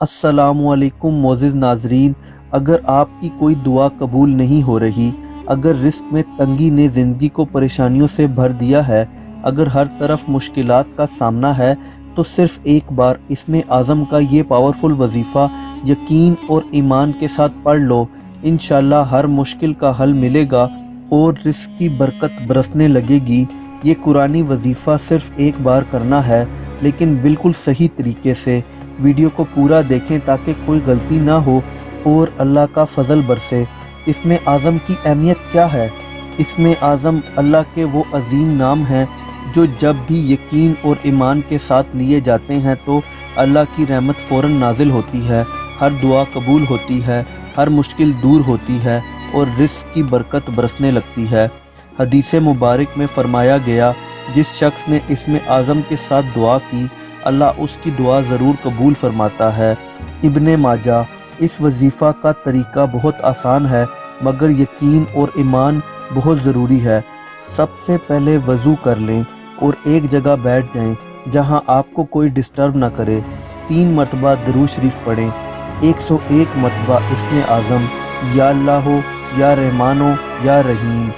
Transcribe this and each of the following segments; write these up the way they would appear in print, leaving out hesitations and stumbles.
अस्सलामुअलैकुम मोअज़्ज़िज़ नाज़रीन। अगर आपकी कोई दुआ कबूल नहीं हो रही, अगर रिस्क में तंगी ने ज़िंदगी को परेशानियों से भर दिया है, अगर हर तरफ मुश्किलात का सामना है, तो सिर्फ़ एक बार इसमें आज़म का ये पावरफुल वजीफ़ा यकीन और ईमान के साथ पढ़ लो। इंशाअल्लाह हर मुश्किल का हल मिलेगा और रिस्क की बरकत बरसने लगेगी। ये कुरानी वजीफ़ा सिर्फ़ एक बार करना है, लेकिन बिल्कुल सही तरीके से। वीडियो को पूरा देखें ताकि कोई गलती ना हो और अल्लाह का फजल बरसे। इसमें आज़म की अहमियत क्या है? इसमें आज़म अल्लाह के वो अजीम नाम हैं जो जब भी यकीन और ईमान के साथ लिए जाते हैं तो अल्लाह की रहमत फ़ौरन नाजिल होती है, हर दुआ कबूल होती है, हर मुश्किल दूर होती है और रिस्क की बरकत बरसने लगती है। हदीस मुबारक में फरमाया गया, जिस शख्स ने इसमें आज़म के साथ दुआ की, अल्लाह उसकी दुआ ज़रूर कबूल फरमाता है। इब्ने माजा। इस वजीफ़ा का तरीका बहुत आसान है, मगर यकीन और ईमान बहुत ज़रूरी है। सबसे पहले वज़ू कर लें और एक जगह बैठ जाएं जहां आपको कोई डिस्टर्ब ना करे। 3 मरतबा दरूद शरीफ पढ़ें। 101 मरतबा इस्मे आज़म, या अल्लाह हो या रहमानो या रहीम,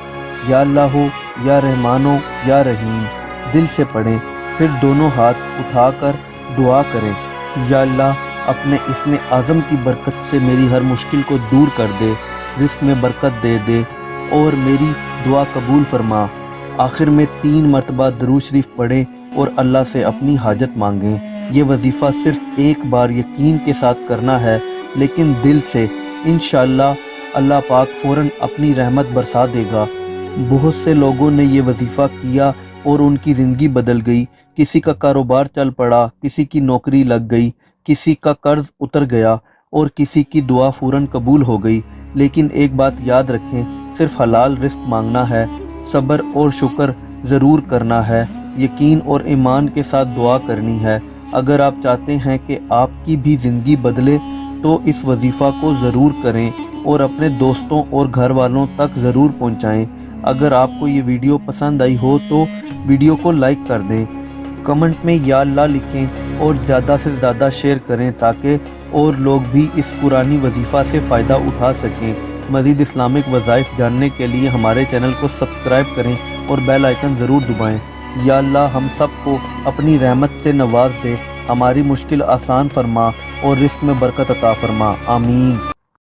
या अल्लाह हो या रहमानो या रहीम दिल से पढ़ें। फिर दोनों हाथ उठाकर दुआ करें, या अल्लाह अपने इसमें आज़म की बरकत से मेरी हर मुश्किल को दूर कर दे, रिस्क में बरकत दे दे और मेरी दुआ कबूल फरमा। आखिर में 3 मरतबा दरूद शरीफ पढ़ें और अल्लाह से अपनी हाजत मांगें। ये वजीफ़ा सिर्फ़ एक बार यकीन के साथ करना है, लेकिन दिल से। इंशाअल्लाह अल्लाह पाक फ़ौरन अपनी रहमत बरसा देगा। बहुत से लोगों ने ये वजीफ़ा किया और उनकी ज़िंदगी बदल गई। किसी का कारोबार चल पड़ा, किसी की नौकरी लग गई, किसी का कर्ज उतर गया और किसी की दुआ फ़ौरन कबूल हो गई। लेकिन एक बात याद रखें, सिर्फ हलाल रिस्क मांगना है, सब्र और शुक्र ज़रूर करना है, यकीन और ईमान के साथ दुआ करनी है। अगर आप चाहते हैं कि आपकी भी ज़िंदगी बदले तो इस वजीफ़ा को ज़रूर करें और अपने दोस्तों और घर वालों तक ज़रूर पहुँचाएँ। अगर आपको ये वीडियो पसंद आई हो तो वीडियो को लाइक कर दें, कमेंट में या अल्लाह लिखें और ज़्यादा से ज़्यादा शेयर करें ताकि और लोग भी इस पुरानी वजीफ़ा से फ़ायदा उठा सकें। मज़ीद इस्लामिक वज़ाइफ जानने के लिए हमारे चैनल को सब्सक्राइब करें और बेल आइकन ज़रूर दबाएँ। या अल्लाह हम सब को अपनी रहमत से नवाज दे, हमारी मुश्किल आसान फरमा और रिस्क में बरकत अता फरमा। आमीन।